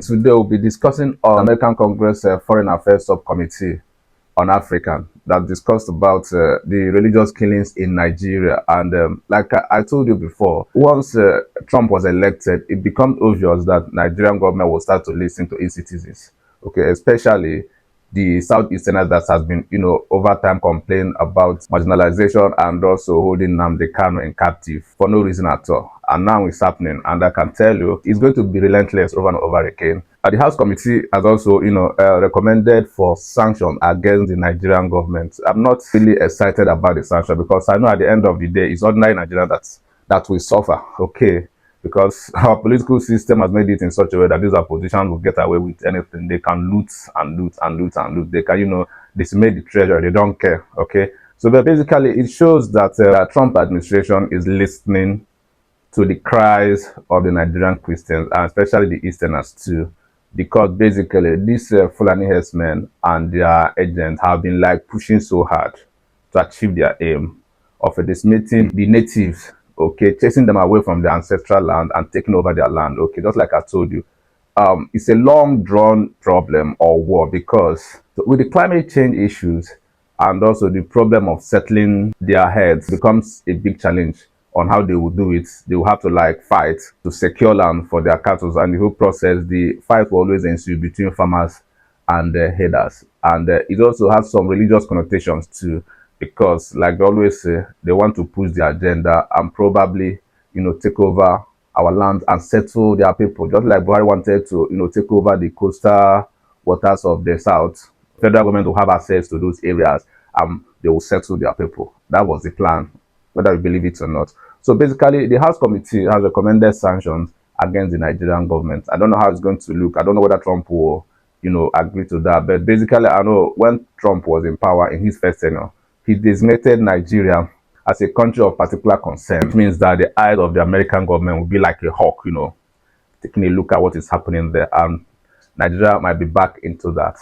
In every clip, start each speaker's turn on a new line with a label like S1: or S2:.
S1: Today we'll be discussing on American Congress Foreign Affairs Subcommittee on African that discussed about the religious killings in Nigeria. And like I told you before, once Trump was elected, it becomes obvious that Nigerian government will start to listen to its citizens. Okay, especially the southeasterners that has been, over time complain about marginalization and also holding Nnamdi Kanu in captive for no reason at all. And now it's happening, and I can tell you, it's going to be relentless over and over again. The House Committee has also, recommended for sanction against the Nigerian government. I'm not really excited about the sanction because I know at the end of the day, it's ordinary Nigeria that will suffer. Okay, because our political system has made it in such a way that these oppositions will get away with anything. They can loot and loot and loot and loot. They can, decimate the treasury. They don't care. Okay, so but basically, it shows that Trump administration is listening to the cries of the Nigerian Christians, and especially the Easterners too, because basically these Fulani herdsmen and their agents have been like pushing so hard to achieve their aim of decimating the natives, okay, chasing them away from their ancestral land and taking over their land, okay, just like I told you. It's a long drawn problem or war because with the climate change issues and also the problem of settling their heads becomes a big challenge on how they will do it. They will have to like fight to secure land for their cattle, and the whole process, the fight will always ensue between farmers and herders. And it also has some religious connotations too, because like they always say, they want to push their agenda and probably, take over our land and settle their people. Just like Buhari wanted to, take over the coastal waters of the south, federal government will have access to those areas and they will settle their people. That was the plan, whether you believe it or not. So basically, the House Committee has recommended sanctions against the Nigerian government. I don't know how it's going to look. I don't know whether Trump will, agree to that. But basically, I know when Trump was in power in his first tenure, he designated Nigeria as a country of particular concern, which means that the eyes of the American government will be like a hawk, taking a look at what is happening there. And Nigeria might be back into that.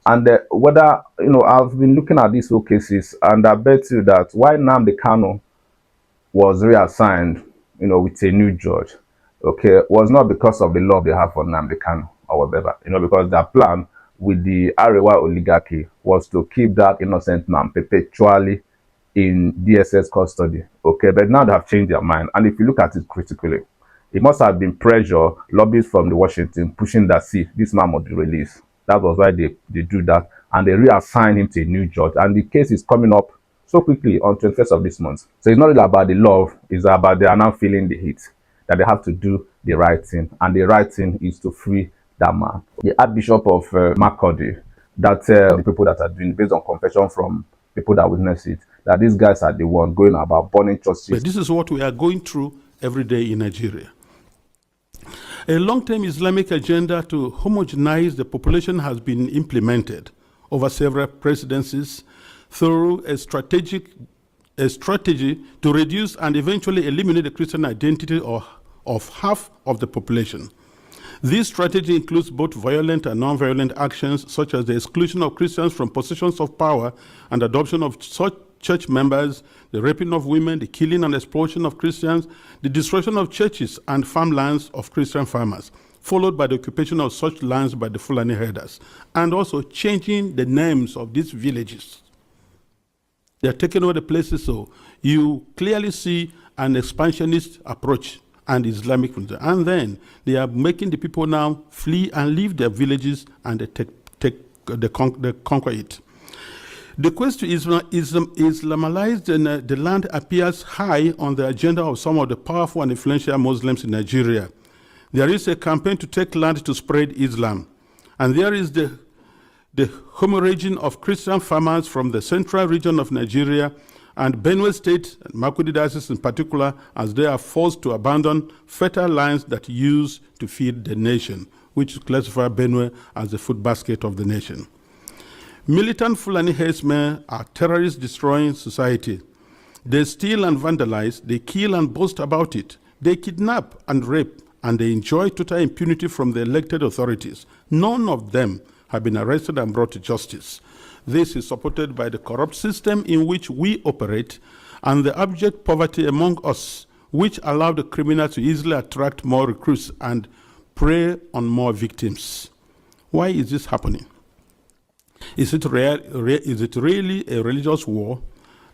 S1: And whether, I've been looking at these two cases, and I bet you that why Nnamdi Kanu was reassigned, with a new judge, okay, was not because of the love they have for Nnamdi Kanu or whatever, because their plan with the Arewa oligarchy was to keep that innocent man perpetually in DSS custody, okay, but now they have changed their mind. And if you look at it critically, it must have been pressure, lobbies from the Washington pushing that, see, this man must be released. That was why they do that, and they reassign him to a new judge. And the case is coming up so quickly on 21st of this month. So it's not really about the love, it's about they are now feeling the heat, that they have to do the right thing. And the right thing is to free that man. The Archbishop of Makurdi, that the people that are doing, based on confession from people that witness it, that these guys are the one going about burning churches.
S2: But this is what we are going through every day in Nigeria. A long-term Islamic agenda to homogenize the population has been implemented over several presidencies through a strategy to reduce and eventually eliminate the Christian identity of half of the population. This strategy includes both violent and non-violent actions, such as the exclusion of Christians from positions of power and adoption of such church members, the raping of women, the killing and exploitation of Christians, the destruction of churches and farmlands of Christian farmers, followed by the occupation of such lands by the Fulani herders, and also changing the names of these villages. They are taking over the places, so you clearly see an expansionist approach and Islamic, and then they are making the people now flee and leave their villages, and they conquer it. The quest to Islamalize the land appears high on the agenda of some of the powerful and influential Muslims in Nigeria. There is a campaign to take land to spread Islam, and there is the hemorrhaging of Christian farmers from the central region of Nigeria and Benue State, and Makurdi Diocese in particular, as they are forced to abandon fertile lands that use to feed the nation, which classify Benue as the food basket of the nation. Militant Fulani herdsmen are terrorists destroying society. They steal and vandalize, they kill and boast about it. They kidnap and rape, and they enjoy total impunity from the elected authorities. None of them have been arrested and brought to justice. This is supported by the corrupt system in which we operate and the abject poverty among us, which allow the criminals to easily attract more recruits and prey on more victims. Why is this happening? Is it really a religious war?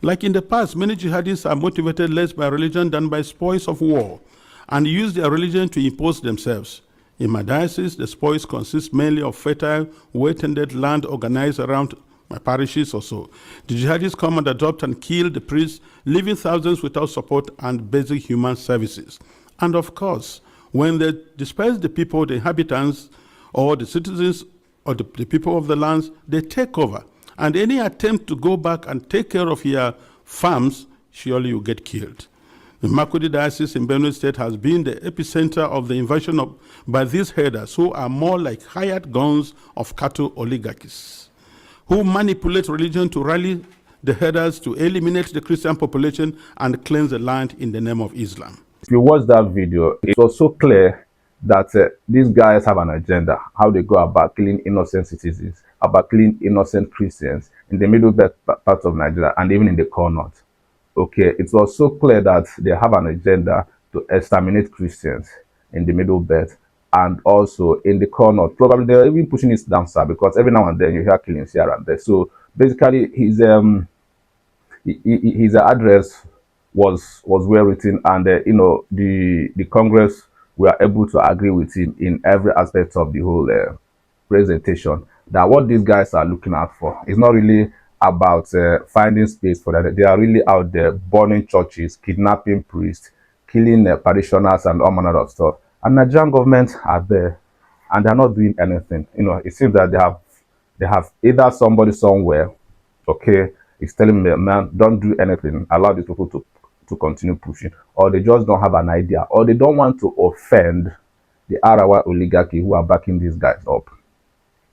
S2: Like in the past, many jihadists are motivated less by religion than by spoils of war and use their religion to impose themselves. In my diocese, the spoils consist mainly of fertile, well-tended land organized around my parishes or so. The jihadists come and adopt and kill the priests, leaving thousands without support and basic human services. And of course, when they disperse the people, the inhabitants, or the citizens, or the people of the lands, they take over. And any attempt to go back and take care of your farms, surely you get killed. The Makurdi Diocese in Benue State has been the epicenter of the invasion by these herders who are more like hired guns of cattle oligarchies, who manipulate religion to rally the herders to eliminate the Christian population and cleanse the land in the name of Islam.
S1: If you watch that video, it was so clear that these guys have an agenda, how they go about killing innocent citizens, about killing innocent Christians in the middle belt part of Nigeria and even in the core north. Okay, it was so clear that they have an agenda to exterminate Christians in the middle belt and also in the core north. Probably they're even pushing it down south because every now and then you hear killings here and there. So basically, his address was well written, and the Congress were able to agree with him in every aspect of the whole presentation. That what these guys are looking out for is not really about finding space for that. They are really out there burning churches, kidnapping priests, killing parishioners, and all manner of stuff. And Nigerian government are there, and they're not doing anything. It seems that they have either somebody somewhere, okay, is telling them, man, don't do anything, allow these people to continue pushing, or they just don't have an idea, or they don't want to offend the Arawa oligarchy who are backing these guys up.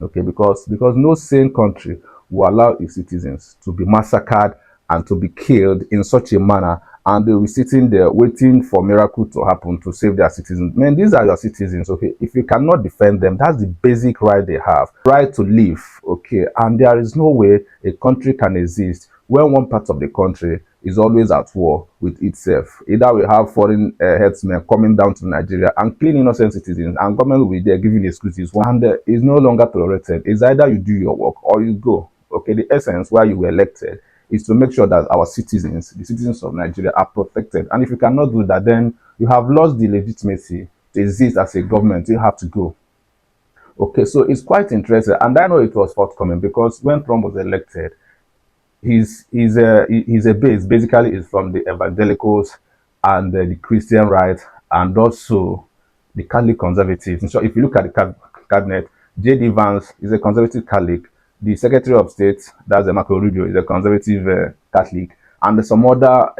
S1: Okay, because no sane country will allow its citizens to be massacred and to be killed in such a manner, and they'll be sitting there waiting for miracle to happen to save their citizens. Man, these are your citizens, okay? If you cannot defend them, that's the basic right they have, right to live, okay? And there is no way a country can exist when one part of the country is always at war with itself. Either we have foreign headsmen coming down to Nigeria and killing innocent citizens, and government will be there giving excuses, and is no longer tolerated. It's either you do your work or you go. Okay, the essence why you were elected is to make sure that our citizens, the citizens of Nigeria, are protected. And if you cannot do that, then you have lost the legitimacy to exist as a government. You have to go. Okay, so it's quite interesting, and I know it was forthcoming because when Trump was elected, his base basically is from the evangelicals and the Christian right, and also the Catholic conservatives. So if you look at the cabinet, J.D. Vance is a conservative Catholic. The Secretary of State, that's Marco Rubio, is a conservative Catholic, and there's some other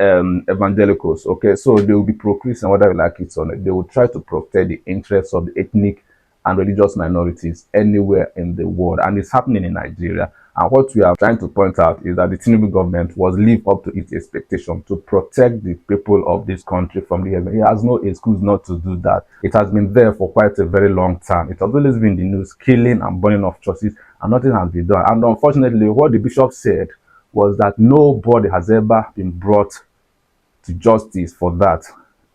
S1: evangelicals. Okay, so they will be pro-Christian, whether you like it or not. They will try to protect the interests of the ethnic and religious minorities anywhere in the world, and it's happening in Nigeria. And what we are trying to point out is that the Tinubu government was live up to its expectation to protect the people of this country from the heaven. It has no excuse not to do that. It has been there for quite a very long time. It has always been in the news, killing and burning of churches, and nothing has been done. And unfortunately, what the bishop said was that nobody has ever been brought to justice for that.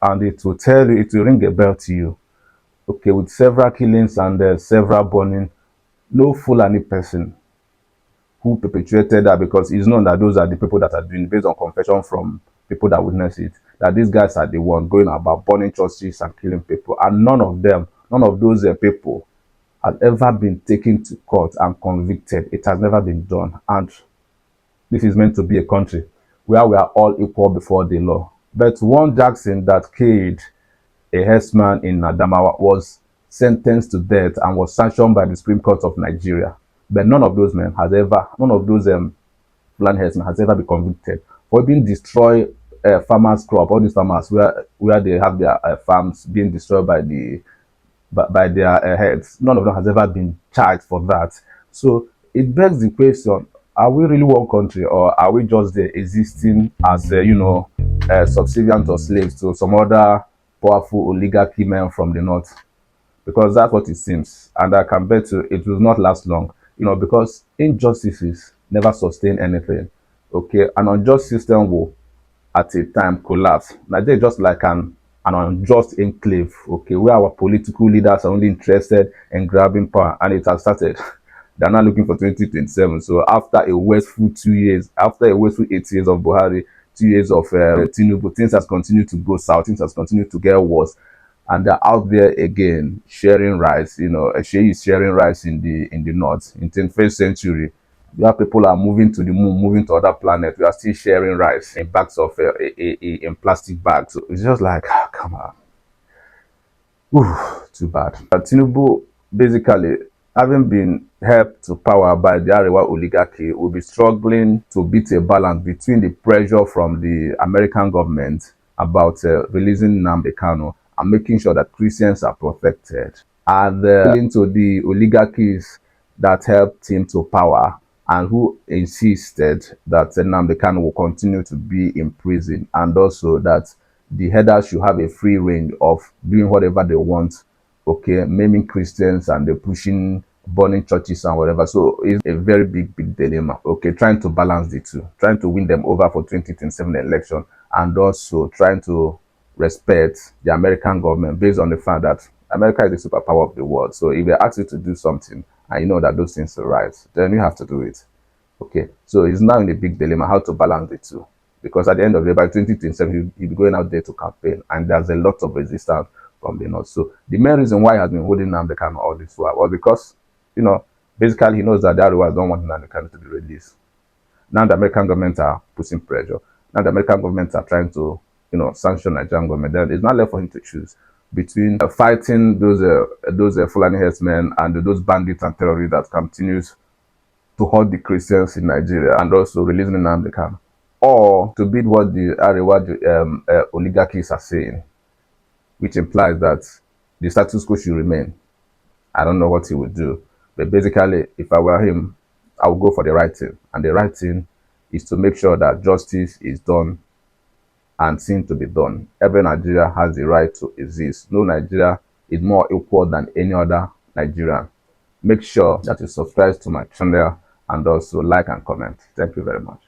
S1: And it will tell you, it will ring a bell to you. Okay, with several killings and several burning, no Fulani person who perpetuated that, because it's known that those are the people that are doing, based on confession from people that witness it, that these guys are the ones going about burning churches and killing people, and none of those people have ever been taken to court and convicted. It has never been done. And this is meant to be a country where we are all equal before the law. But one Jackson that killed a herdsman in Adamawa was sentenced to death and was sanctioned by the Supreme Court of Nigeria. But none of those men has ever, none of those land herdsmen has ever been convicted for being destroy farmers' crop. All these farmers where they have their farms being destroyed by their heads. None of them has ever been charged for that. So it begs the question: are we really one country, or are we just there existing as subservient or slaves to some other powerful oligarchy men from the north? Because that's what it seems, and I can bet you it will not last long. Because injustices never sustain anything. Okay, an unjust system will, at a time, collapse. Nigeria is just like an an unjust enclave, okay, where our political leaders are only interested in grabbing power, and it has started. They're not looking for 2027. So after a wasteful 2 years, after a wasteful 8 years of Buhari, 2 years of Tinubu, things has continued to go south, things has continued to get worse. And they're out there again sharing rice. You know, Shey is sharing rice in the north. In the 21st century, where people are moving to the moon, moving to other planets, we are still sharing rice in bags of in plastic bags. So it's just like, come on. Ooh, too bad. Tinubu, basically, having been helped to power by the Arewa oligarchy, will be struggling to beat a balance between the pressure from the American government about releasing Nnamdi Kanu and making sure that Christians are protected, and into the oligarchies that helped him to power and who insisted that Nnamdi Kanu will continue to be in prison, and also that the headers should have a free range of doing whatever they want, okay, maiming Christians and they're pushing, burning churches and whatever. So it's a very big dilemma, okay, trying to balance the two, trying to win them over for 2027 election, and also trying to respect the American government based on the fact that America is the superpower of the world. So if they ask you to do something and you know that those things are right, then you have to do it. Okay, so he's now in a big dilemma how to balance the two. Because at the end of the day, by 2027, he'll be going out there to campaign, and there's a lot of resistance from the north. So the main reason why he has been holding Nnamdi Kanu all this while was because, you know, basically he knows that the Arewas don't want Nnamdi Kanu to be released. Now the American government are putting pressure. Now the American government are trying to, you know, sanction Nigerian government. Then it's not left for him to choose between fighting those Fulani herdsmen and those bandits and terrorists that continues to hurt the Christians in Nigeria, and also releasing Nnamdi Kanu, or to beat what the Arewa oligarchies are saying, which implies that the status quo should remain. I don't know what he would do, but basically, if I were him, I would go for the right thing. And the right thing is to make sure that justice is done and seen to be done. Every Nigeria has the right to exist. No Nigeria is more equal than any other Nigerian. Make sure that you subscribe to my channel and also like and comment. Thank you very much.